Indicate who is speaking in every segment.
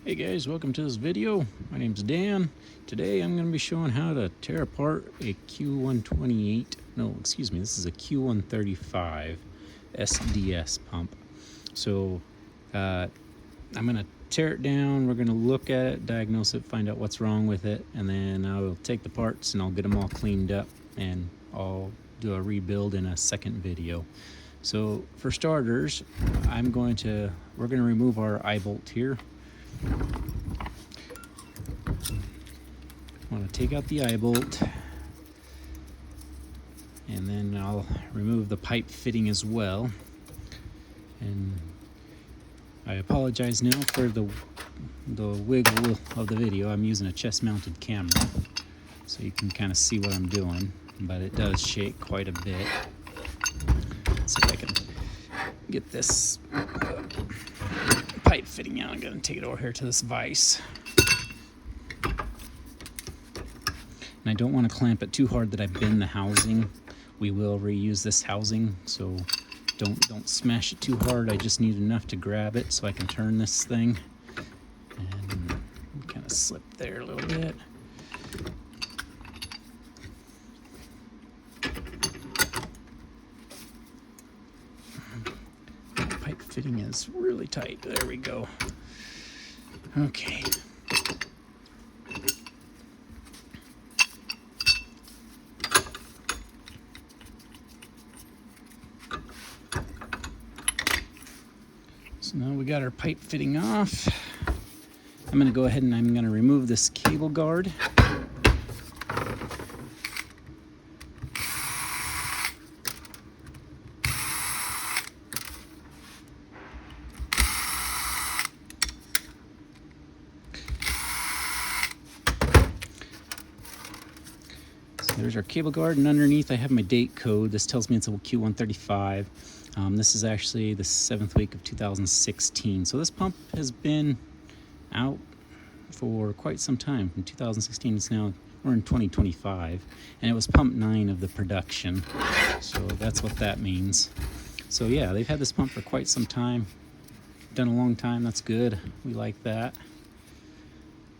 Speaker 1: Hey guys, welcome to this video. My name's Dan. Today I'm going to be showing how to tear apart a Q128, no, excuse me, this is a Q135 SDS pump. So I'm going to tear it down, we're going to look at it, diagnose it, find out what's wrong with it, and then I'll take the parts and I'll get them all cleaned up and I'll do a rebuild in a second video. So for starters, we're going to remove our eye bolt here. I want to take out the eye bolt, and then I'll remove the pipe fitting as well. And I apologize now for the wiggle of the video. I'm using a chest-mounted camera, so you can kind of see what I'm doing, but it does shake quite a bit. Let's see if I can get this pipe fitting out. I'm going to take it over here to this vise. And I don't want to clamp it too hard that I bend the housing. We will reuse this housing, so don't smash it too hard. I just need enough to grab it so I can turn this thing. And kind of slip there a little bit. Pipe fitting is really tight. There we go. Okay. So now we got our pipe fitting off. I'm going to go ahead and I'm going to remove this cable guard. So there's our cable guard, and underneath I have my date code. This tells me it's a Q135. This is actually the 7th week of 2016. So this pump has been out for quite some time. From 2016, it's now, we're in 2025, and it was pump 9 of the production. So that's what that means. So yeah, they've had this pump for quite some time. Done a long time, that's good. We like that.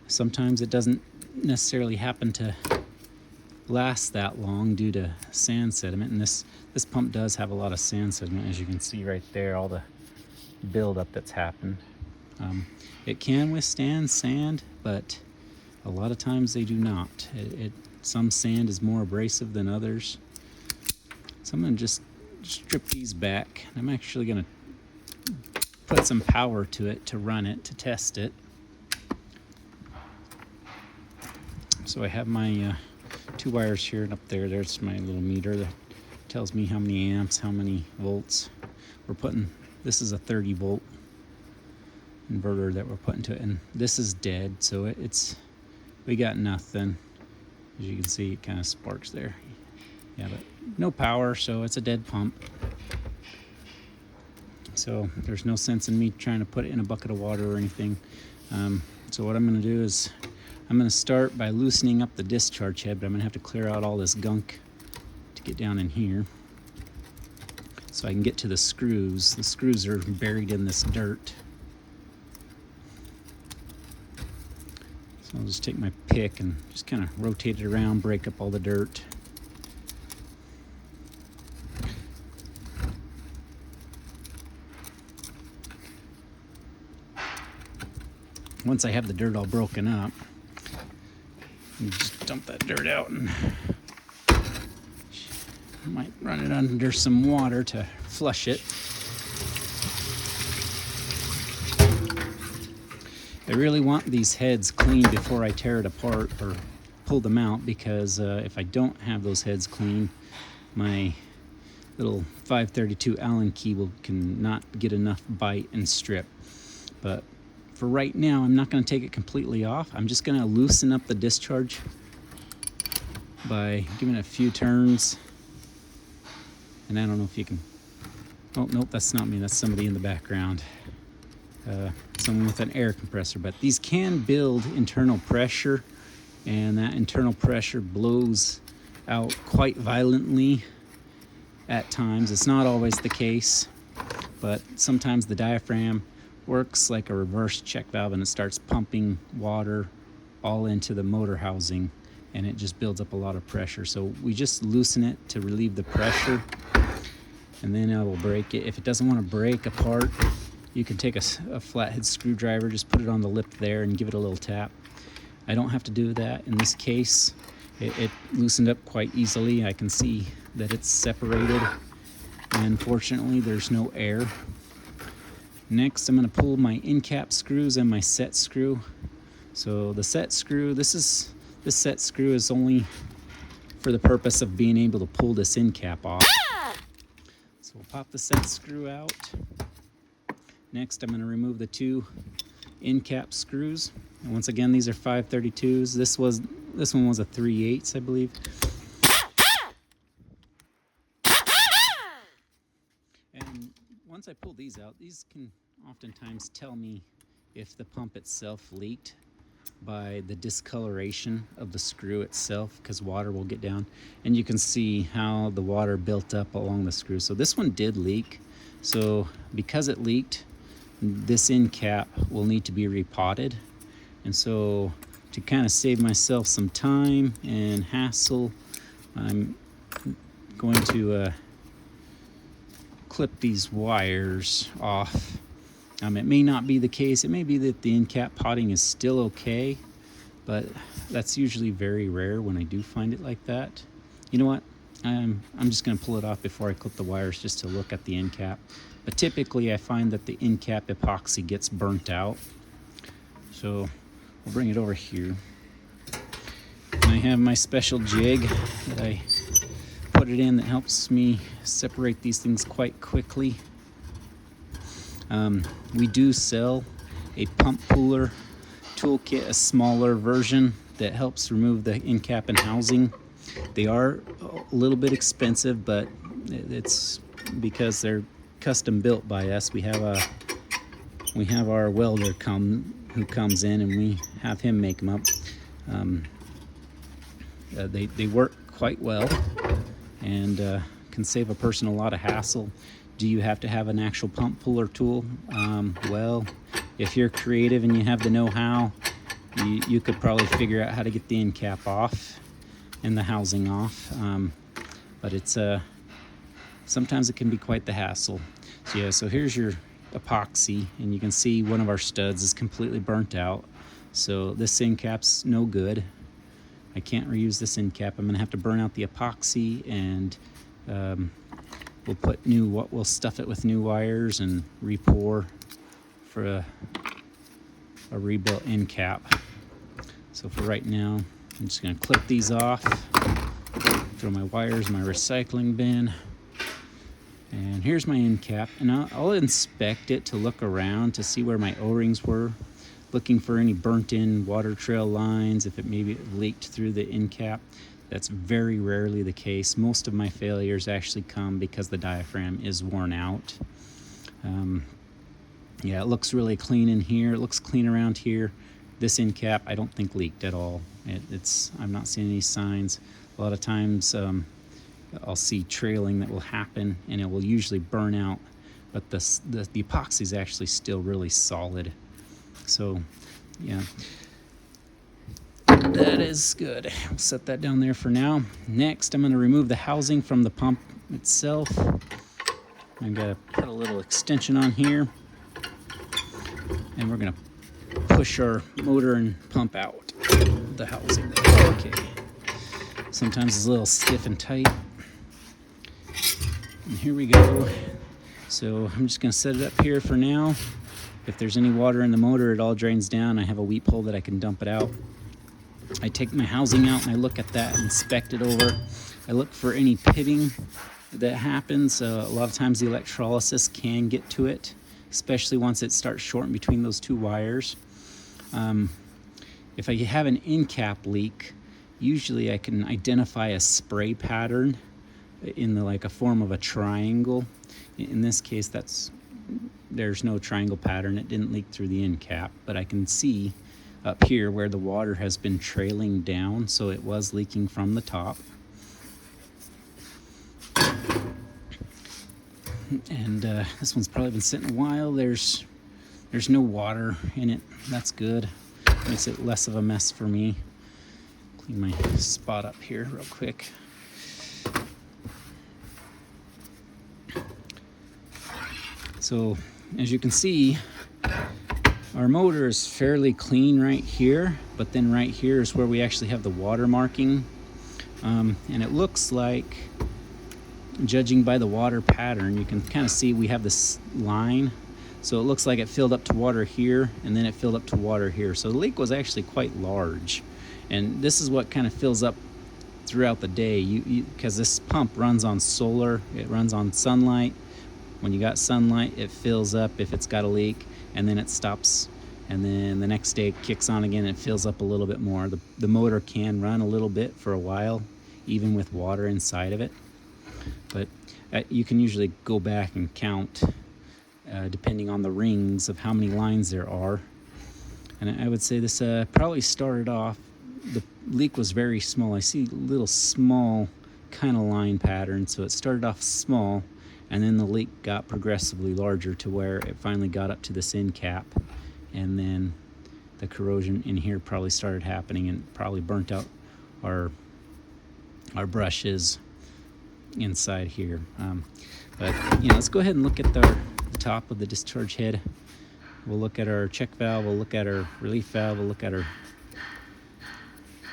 Speaker 1: Sometimes it doesn't necessarily happen to last that long due to sand sediment, and this pump does have a lot of sand sediment, as you can see right there, all the buildup that's happened. It can withstand sand, but a lot of times they do not. Some sand is more abrasive than others. So I'm going to just strip these back. I'm actually going to put some power to it to run it, to test it. So I have my 2 wires here and up there. There's my little meter that tells me how many amps, how many volts we're putting. This is a 30 volt inverter that we're putting to it, and this is dead, so we got nothing. As you can see, it kind of sparks there. Yeah, but no power, so it's a dead pump. So there's no sense in me trying to put it in a bucket of water or anything. So what I'm going to do is I'm going to start by loosening up the discharge head, but I'm going to have to clear out all this gunk to get down in here so I can get to the screws. The screws are buried in this dirt. So I'll just take my pick and just kind of rotate it around, break up all the dirt. Once I have the dirt all broken up, just dump that dirt out, and I might run it under some water to flush it. I really want these heads clean before I tear it apart or pull them out, because if I don't have those heads clean, my little 532 Allen key cannot get enough bite and strip. But for right now, I'm not going to take it completely off. I'm just going to loosen up the discharge by giving it a few turns. And I don't know if you can... Oh, nope, that's not me. That's somebody in the background. Someone with an air compressor. But these can build internal pressure, and that internal pressure blows out quite violently at times. It's not always the case, but sometimes the diaphragm works like a reverse check valve, and it starts pumping water all into the motor housing, and it just builds up a lot of pressure. So we just loosen it to relieve the pressure, and then I will break it. If it doesn't want to break apart, you can take a flathead screwdriver, just put it on the lip there and give it a little tap. I don't have to do that in this case. It loosened up quite easily. I can see that it's separated, and fortunately there's no air. Next, I'm going to pull my end cap screws and my set screw. So the set screw, this set screw is only for the purpose of being able to pull this end cap off. So we'll pop the set screw out. Next, I'm going to remove the two end cap screws. And once again, these are 532s. This one was a 3/8, I believe. And once I pull these out, these can oftentimes tell me if the pump itself leaked by the discoloration of the screw itself, because water will get down, and you can see how the water built up along the screw. So this one did leak. So because it leaked, this end cap will need to be repotted. And so to kind of save myself some time and hassle, I'm going to clip these wires off. It may not be the case. It may be that the end cap potting is still okay, but that's usually very rare when I do find it like that. You know what? I'm just going to pull it off before I clip the wires, just to look at the end cap. But typically I find that the end cap epoxy gets burnt out. So we'll bring it over here. And I have my special jig that I put it in that helps me separate these things quite quickly. We do sell a pump puller toolkit, a smaller version that helps remove the end cap and housing. They are a little bit expensive, but it's because they're custom built by us. We have our welder who comes in, and we have him make them up. They work quite well, and can save a person a lot of hassle. Do you have to have an actual pump puller tool? Well, if you're creative and you have the know-how, you could probably figure out how to get the end cap off and the housing off. But it's sometimes it can be quite the hassle. So yeah, so here's your epoxy, and you can see one of our studs is completely burnt out. So this end cap's no good. I can't reuse this end cap. I'm gonna have to burn out the epoxy, and we'll stuff it with new wires and re-pour for a rebuilt end cap. So for right now, I'm just gonna clip these off, throw my wires in my recycling bin. And here's my end cap, and I'll inspect it to look around to see where my O-rings were, looking for any burnt-in water trail lines, if it maybe leaked through the end cap. That's very rarely the case. Most of my failures actually come because the diaphragm is worn out. Yeah, it looks really clean in here. It looks clean around here. This end cap, I don't think leaked at all. I'm not seeing any signs. A lot of times, I'll see trailing that will happen, and it will usually burn out, but the epoxy is actually still really solid. So yeah, that is good. I'll set that down there for now. Next, I'm going to remove the housing from the pump itself. I'm going to put a little extension on here, and we're going to push our motor and pump out the housing there. Okay. Sometimes it's a little stiff and tight. And here we go. So I'm just going to set it up here for now. If there's any water in the motor, it all drains down. I have a weep hole that I can dump it out. I take my housing out and I look at that, inspect it over. I look for any pitting that happens. A lot of times the electrolysis can get to it, especially once it starts shorting between those two wires. If I have an end cap leak, usually I can identify a spray pattern in like a form of a triangle. In this case, there's no triangle pattern. It didn't leak through the end cap, but I can see up here where the water has been trailing down, so it was leaking from the top. And this one's probably been sitting a while. There's There's no water in it. That's good. Makes it less of a mess for me. Clean my spot up here real quick. So as you can see, our motor is fairly clean right here, but then right here is where we actually have the water marking. And it looks like, judging by the water pattern, you can kind of see we have this line. So it looks like it filled up to water here, and then it filled up to water here. So the leak was actually quite large. And this is what kind of fills up throughout the day. Because this pump runs on solar, it runs on sunlight. When you got sunlight, it fills up if it's got a leak, and then it stops. And then the next day it kicks on again and it fills up a little bit more. The motor can run a little bit for a while, even with water inside of it. But you can usually go back and count depending on the rings of how many lines there are. And I would say this probably started off, the leak was very small. I see little small kind of line pattern, so it started off small, and then the leak got progressively larger to where it finally got up to this end cap, and then the corrosion in here probably started happening and probably burnt out our brushes inside here. But let's go ahead and look at the top of the discharge head. We'll look at our check valve, we'll look at our relief valve, we'll look at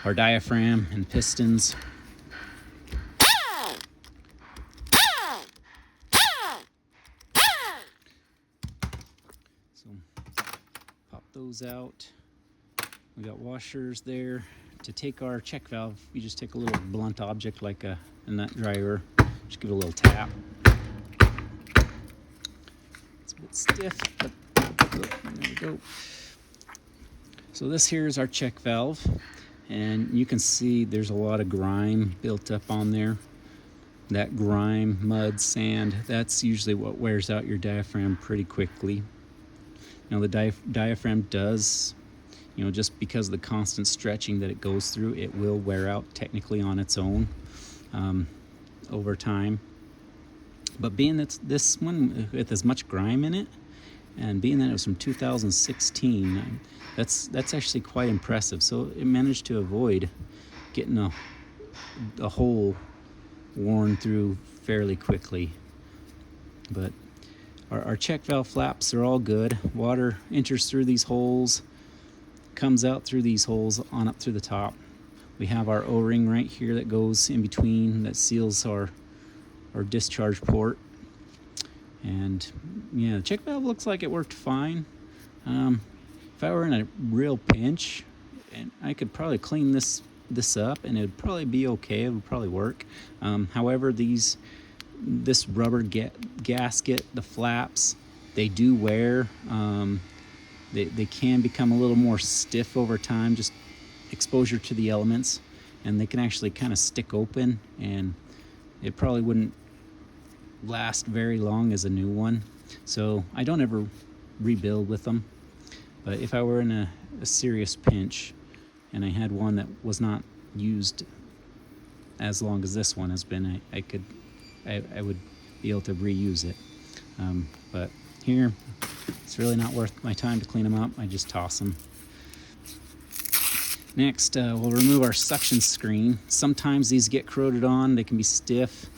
Speaker 1: our diaphragm and pistons. So pop those out. We got washers there. To take our check valve, you just take a little blunt object like a nut driver, just give it a little tap. It's a bit stiff, but there we go. So this here is our check valve, and you can see there's a lot of grime built up on there. That grime, mud, sand, that's usually what wears out your diaphragm pretty quickly. Now the diaphragm does, just because of the constant stretching that it goes through, it will wear out technically on its own over time. But being that this one with as much grime in it, and being that it was from 2016, that's actually quite impressive. So it managed to avoid getting a hole worn through fairly quickly. But our check valve flaps are all good. Water enters through these holes, comes out through these holes on up through the top. We have our O-ring right here that goes in between, that seals our discharge port. And the check valve looks like it worked fine. If I were in a real pinch, and I could probably clean this up and it would probably be okay, it would probably work. However, this rubber gasket, the flaps, they do wear. They can become a little more stiff over time, just exposure to the elements, and they can actually kind of stick open, and it probably wouldn't last very long as a new one. So I don't ever rebuild with them. But if I were in a serious pinch and I had one that was not used as long as this one has been, I would be able to reuse it. But here, it's really not worth my time to clean them up. I just toss them. Next, we'll remove our suction screen. Sometimes these get corroded on. They can be stiff.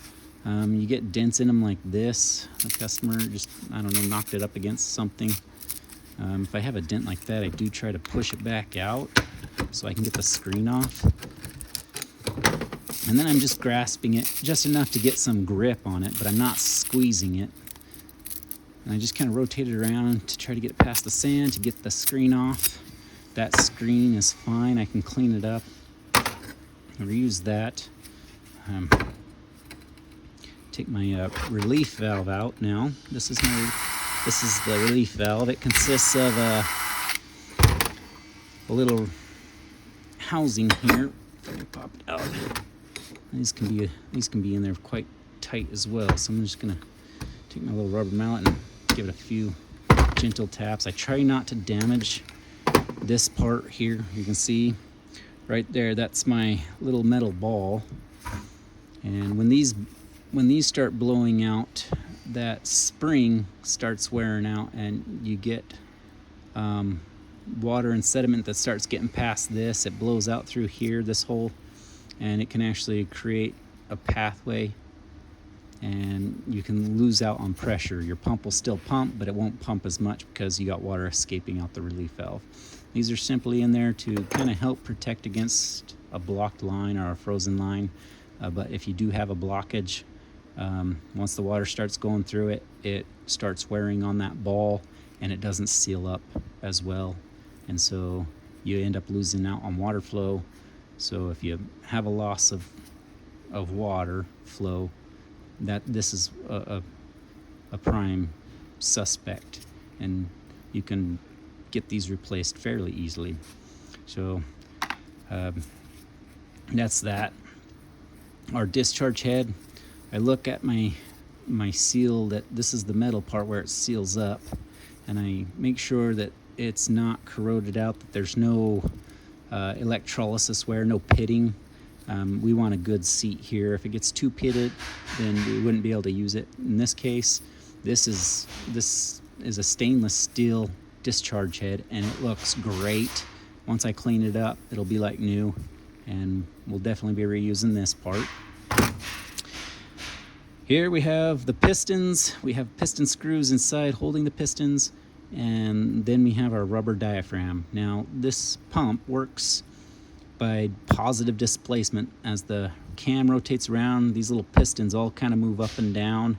Speaker 1: You get dents in them like this. The customer just, knocked it up against something. If I have a dent like that, I do try to push it back out so I can get the screen off. And then I'm just grasping it just enough to get some grip on it, but I'm not squeezing it. And I just kind of rotate it around to try to get it past the sand to get the screen off. That screen is fine. I can clean it up, reuse that. Take my relief valve out now. This is the relief valve. It consists of a little housing here. Let me pop it out. These can be in there quite tight as well. So I'm just gonna take my little rubber mallet and give it a few gentle taps. I try not to damage this part here. You can see right there, that's my little metal ball. And when these start blowing out, that spring starts wearing out, and you get water and sediment that starts getting past this, it blows out through here, this hole, and it can actually create a pathway, and you can lose out on pressure. Your pump will still pump, but it won't pump as much because you got water escaping out the relief valve. These are simply in there to kind of help protect against a blocked line or a frozen line. But if you do have a blockage, once the water starts going through it, it starts wearing on that ball and it doesn't seal up as well. And so you end up losing out on water flow. So if you have a loss of water flow, this is a prime suspect, and you can get these replaced fairly easily. So that's that. Our discharge head, I look at my seal, that this is the metal part where it seals up, and I make sure that it's not corroded out, that there's no electrolysis wear, no pitting. We want a good seat here. If it gets too pitted, then we wouldn't be able to use it. In this case, this is a stainless steel discharge head, and it looks great. Once I clean it up, it'll be like new, and we'll definitely be reusing this part. Here we have the pistons. We have piston screws inside holding the pistons, and then we have our rubber diaphragm. Now, this pump works by positive displacement. As the cam rotates around, these little pistons all kind of move up and down,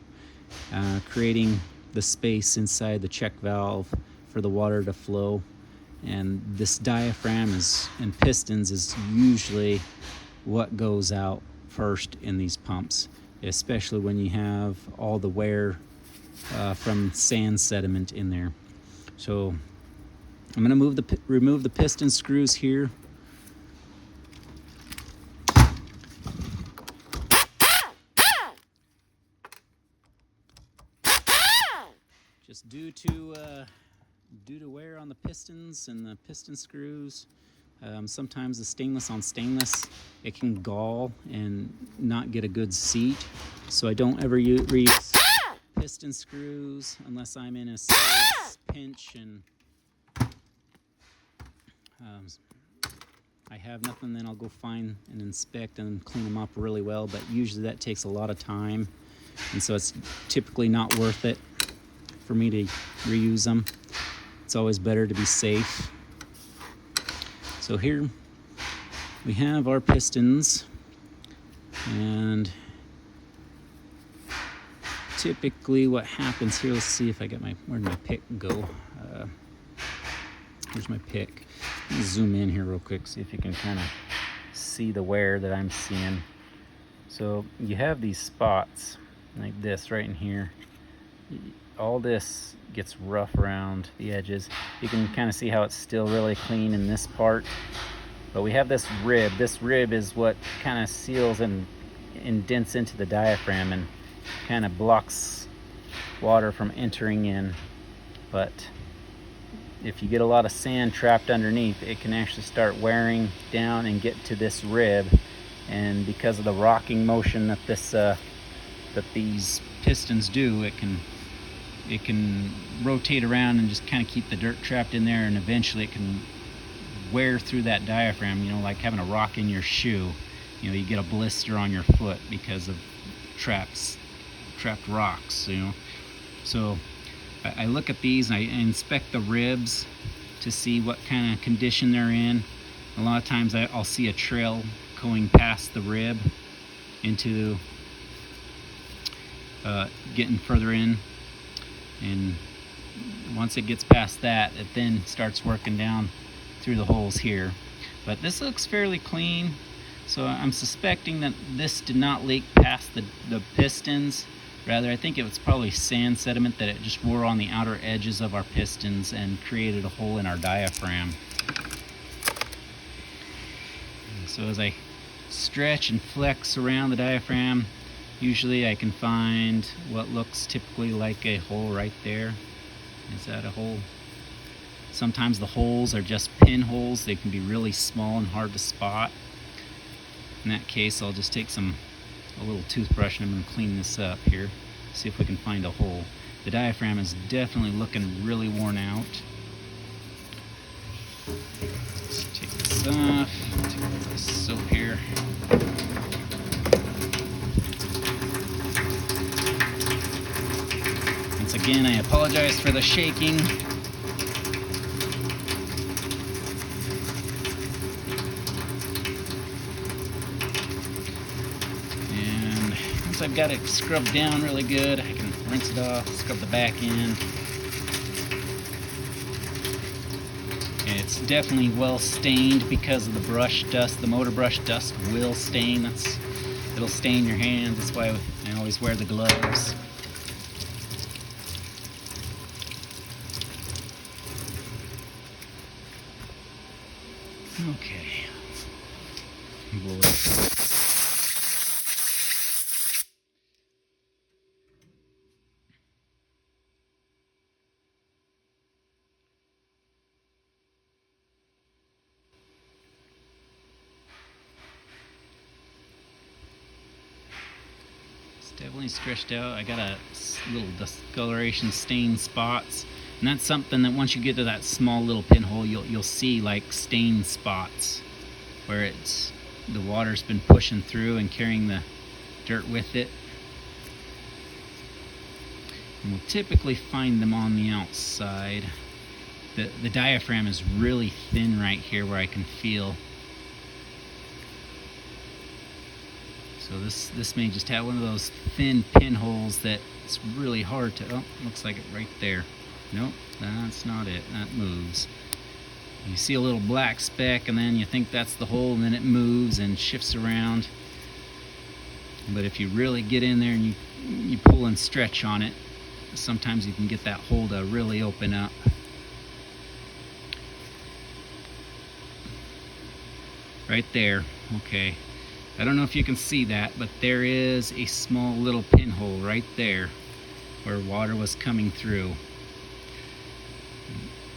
Speaker 1: creating the space inside the check valve for the water to flow. And this diaphragm and pistons is usually what goes out first in these pumps, especially when you have all the wear from sand sediment in there. So I'm going to remove the piston screws here. Just due to wear on the pistons and the piston screws, sometimes the stainless on stainless, it can gall and not get a good seat. So I don't ever reuse piston screws unless I'm in a serious pinch and I have nothing. Then I'll go find and inspect and clean them up really well, but usually that takes a lot of time, and so it's typically not worth it for me to reuse them. It's always better to be safe. So here we have our pistons, and typically what happens here, let's see if I got where'd my pick go? Here's my pick. Let me zoom in here real quick, see if you can kind of see the wear that I'm seeing. So you have these spots like this right in here. All this gets rough around the edges. You can kind of see how it's still really clean in this part. But we have this rib. This rib is what kind of seals and indents into the diaphragm and kind of blocks water from entering in. But if you get a lot of sand trapped underneath, it can actually start wearing down and get to this rib. And because of the rocking motion that these pistons do, it can rotate around and just kind of keep the dirt trapped in there, and eventually it can wear through that diaphragm, like having a rock in your shoe. You get a blister on your foot because of trapped rocks, So I look at these and I inspect the ribs to see what kind of condition they're in. A lot of times I'll see a trail going past the rib into getting further in, and once it gets past that, it then starts working down through the holes here. But this looks fairly clean, so I'm suspecting that this did not leak past the pistons. Rather, I think it was probably sand sediment that it just wore on the outer edges of our pistons and created a hole in our diaphragm. So as I stretch and flex around the diaphragm, usually I can find what looks typically like a hole right there. Is that a hole? Sometimes the holes are just pinholes. They can be really small and hard to spot. In that case, I'll just take a little toothbrush and I'm going to clean this up here, see if we can find a hole. The diaphragm is definitely looking really worn out. Let's take this off. Take a little soap here. Once again, I apologize for the shaking. And once I've got it scrubbed down really good, I can rinse it off, scrub the back end. It's definitely well stained because of the brush dust. The motor brush dust will stain. It'll stain your hands. That's why I always wear the gloves. Okay. Blow it up. Definitely stretched out. I got a little discoloration stain spots, and that's something that once you get to that small little pinhole, you'll see like stain spots where the water's been pushing through and carrying the dirt with it. And we'll typically find them on the outside. The diaphragm is really thin right here where I can feel. So this may just have one of those thin pinholes that it's really hard to, oh, looks like it right there. Nope, that's not it, that moves. You see a little black speck and then you think that's the hole, and then it moves and shifts around. But if you really get in there and you pull and stretch on it, sometimes you can get that hole to really open up. Right there, okay. I don't know if you can see that, but there is a small little pinhole right there where water was coming through.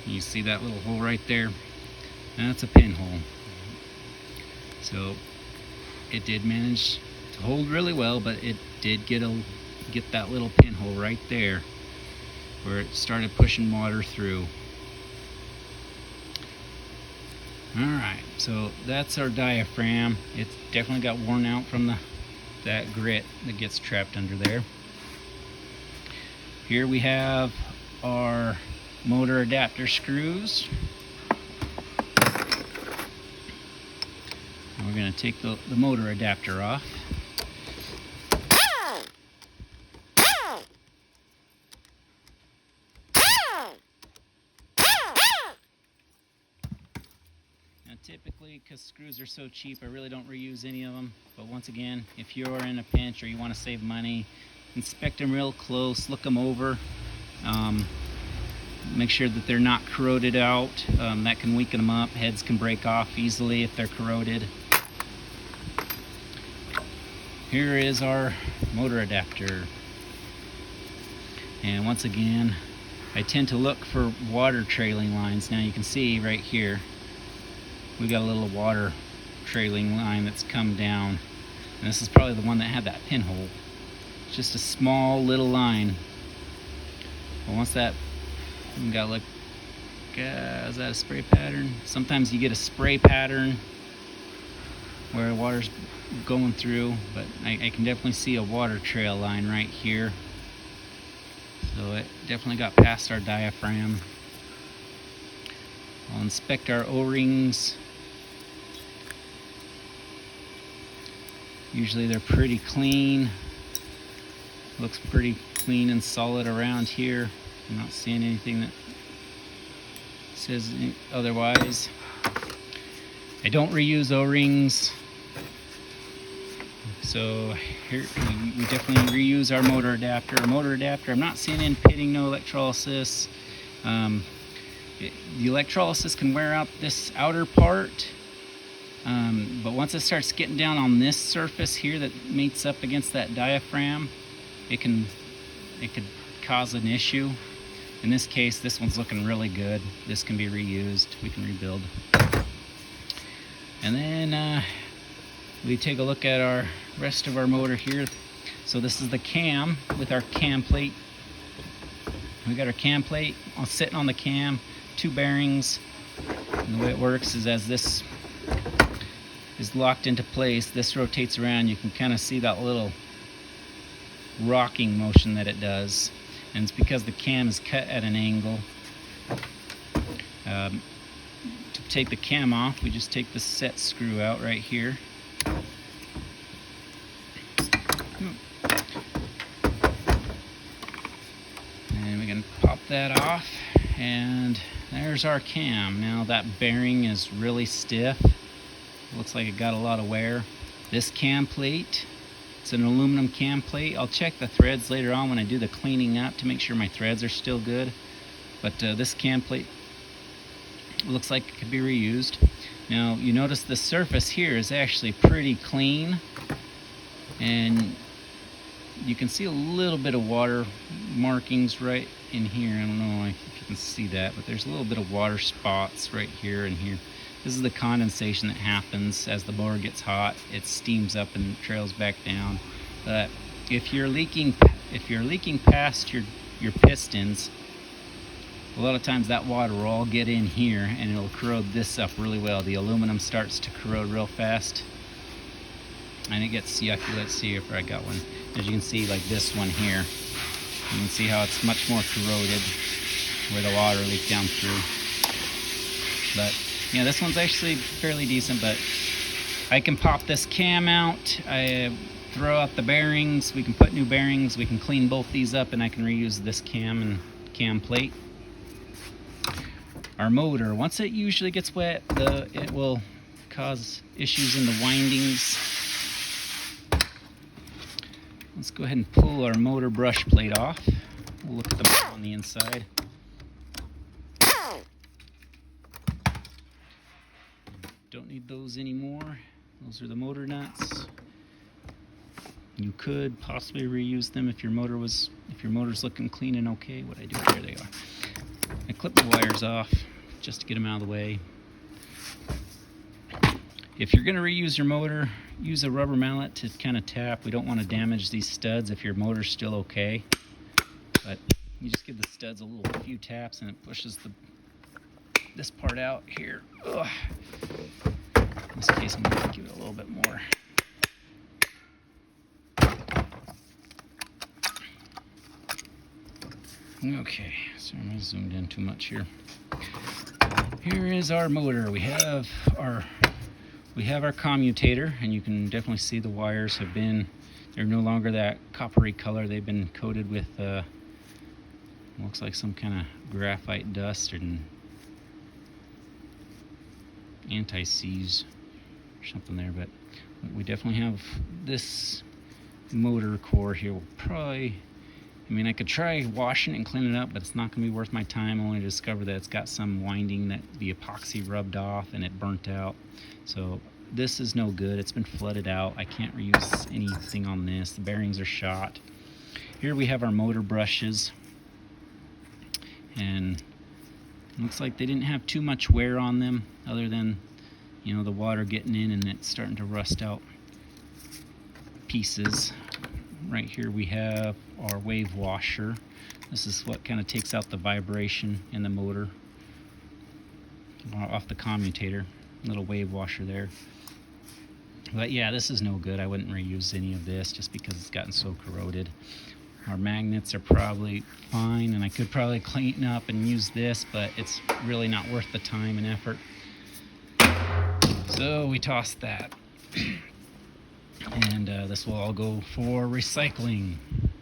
Speaker 1: You see that little hole right there? That's a pinhole. So it did manage to hold really well, but it did get that little pinhole right there where it started pushing water through. Alright, so that's our diaphragm. It's definitely got worn out from that grit that gets trapped under there. Here we have our motor adapter screws. And we're going to take the motor adapter off. Typically, because screws are so cheap, I really don't reuse any of them. But once again, if you're in a pinch or you want to save money, inspect them real close, look them over. Make sure that they're not corroded out. That can weaken them up. Heads can break off easily if they're corroded. Here is our motor adapter. And once again, I tend to look for water trailing lines. Now you can see right here, we got a little water trailing line that's come down, and this is probably the one that had that pinhole. It's just a small little line. But once that, you gotta look, is that a spray pattern? Sometimes you get a spray pattern where water's going through, but I can definitely see a water trail line right here. So it definitely got past our diaphragm. I'll inspect our O-rings. Usually they're pretty clean. Looks pretty clean and solid around here. I'm not seeing anything that says otherwise. I don't reuse O-rings. So here we definitely reuse our motor adapter. I'm not seeing any pitting, no electrolysis. The electrolysis can wear out this outer part. But once it starts getting down on this surface here that meets up against that diaphragm, it could cause an issue. In this case, this one's looking really good. This can be reused. We can rebuild. And then we take a look at our rest of our motor here. So this is the cam with our cam plate. We got our cam plate sitting on the cam, 2 bearings. And the way it works is as this is locked into place, this rotates around. You can kind of see that little rocking motion that it does, and it's because the cam is cut at an angle. To take the cam off, we just take the set screw out right here. And we can pop that off, and there's our cam. Now that bearing is really stiff. Looks like it got a lot of wear. This cam plate, it's an aluminum cam plate. I'll check the threads later on when I do the cleaning up to make sure my threads are still good. But this cam plate looks like it could be reused. Now you notice the surface here is actually pretty clean, and you can see a little bit of water markings right in here. I don't know if you can see that, but there's a little bit of water spots right here and here. This is the condensation that happens as the motor gets hot. It steams up and trails back down. But if you're leaking past your pistons, a lot of times that water will all get in here and it'll corrode this up really well. The aluminum starts to corrode real fast and it gets yucky. Let's see if I got one. As you can see, like this one here, you can see how it's much more corroded where the water leaked down through. But yeah, this one's actually fairly decent, but I can pop this cam out. I throw out the bearings. We can put new bearings. We can clean both these up, and I can reuse this cam and cam plate. Our motor, once it usually gets wet, it will cause issues in the windings. Let's go ahead and pull our motor brush plate off. We'll look at the motor on the inside. Don't need those anymore. Those are the motor nuts. You could possibly reuse them if your motor's looking clean and okay. What I do, there they are. I clip the wires off just to get them out of the way. If you're going to reuse your motor, use a rubber mallet to kind of tap. We don't want to damage these studs if your motor's still okay. But you just give the studs a few taps and it pushes this part out here. Ugh. In this case, I'm going to give it a little bit more. Okay, so I zoomed in too much here. Here is our motor. We have our commutator, and you can definitely see the wires they're no longer that coppery color. They've been coated with looks like some kind of graphite dust and anti-seize or something there, but we definitely have this motor core here. I could try washing it and cleaning it up, but it's not going to be worth my time, only to discover that it's got some winding that the epoxy rubbed off and it burnt out. So this is no good. It's been flooded out. I can't reuse anything on this. The bearings are shot. Here we have our motor brushes, and it looks like they didn't have too much wear on them other than, the water getting in and it's starting to rust out pieces. Right here we have our wave washer. This is what kind of takes out the vibration in the motor off the commutator. Little wave washer there. But yeah, this is no good. I wouldn't reuse any of this just because it's gotten so corroded. Our magnets are probably fine, and I could probably clean up and use this, but it's really not worth the time and effort. So we tossed that. And this will all go for recycling.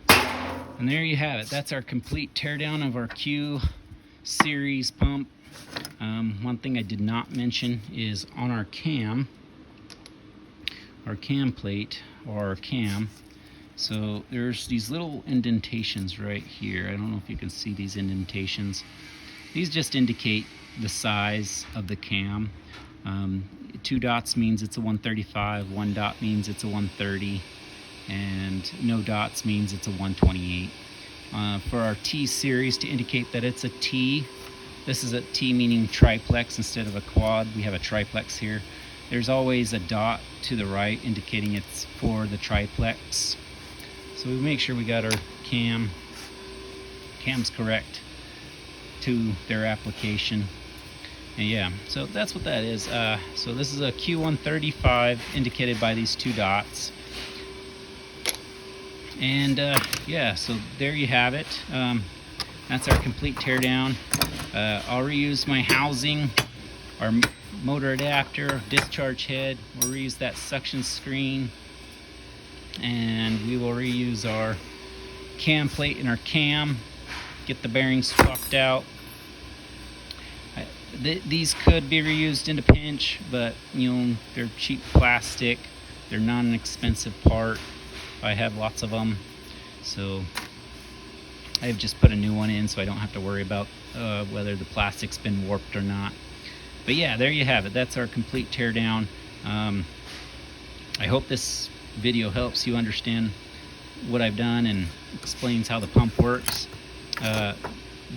Speaker 1: And there you have it. That's our complete teardown of our Q series pump. One thing I did not mention is on our cam plate, or our cam. So there's these little indentations right here. I don't know if you can see these indentations. These just indicate the size of the cam. 2 dots means it's a 135, 1 dot means it's a 130, and no dots means it's a 128. For our T series, to indicate that it's a T, this is a T meaning triplex instead of a quad. We have a triplex here. There's always a dot to the right indicating it's for the triplex. So we make sure we got our cams correct to their application. And yeah, so that's what that is. So this is a Q135 indicated by these 2 dots. And yeah, so there you have it. That's our complete teardown. I'll reuse my housing, our motor adapter, discharge head. We'll reuse that suction screen, and we will reuse our cam plate and our cam. Get the bearings swapped out. These could be reused in a pinch, but you know, they're cheap plastic. They're not an expensive part. I have lots of them, so I've just put a new one in so I don't have to worry about whether the plastic's been warped or not. But yeah, there you have it. That's our complete teardown. I hope this video helps you understand what I've done and explains how the pump works.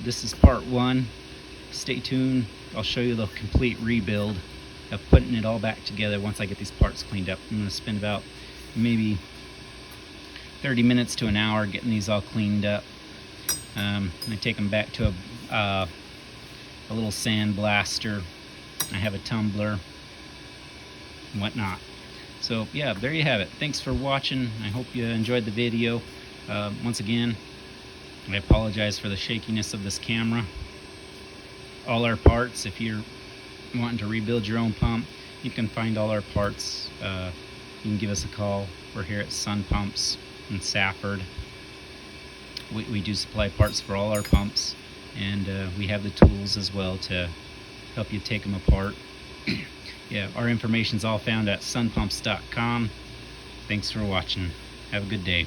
Speaker 1: This is part 1. Stay tuned. I'll show you the complete rebuild of putting it all back together once I get these parts cleaned up. I'm going to spend about maybe 30 minutes to an hour getting these all cleaned up. I take them back to a little sand blaster. I have a tumbler and whatnot. So yeah, there you have it. Thanks for watching. I hope you enjoyed the video. Once again, I apologize for the shakiness of this camera. All our parts, if you're wanting to rebuild your own pump, you can find all our parts. You can give us a call. We're here at Sun Pumps in Safford. We do supply parts for all our pumps, and we have the tools as well to help you take them apart. Yeah, our information's all found at sunpumps.com. Thanks for watching. Have a good day.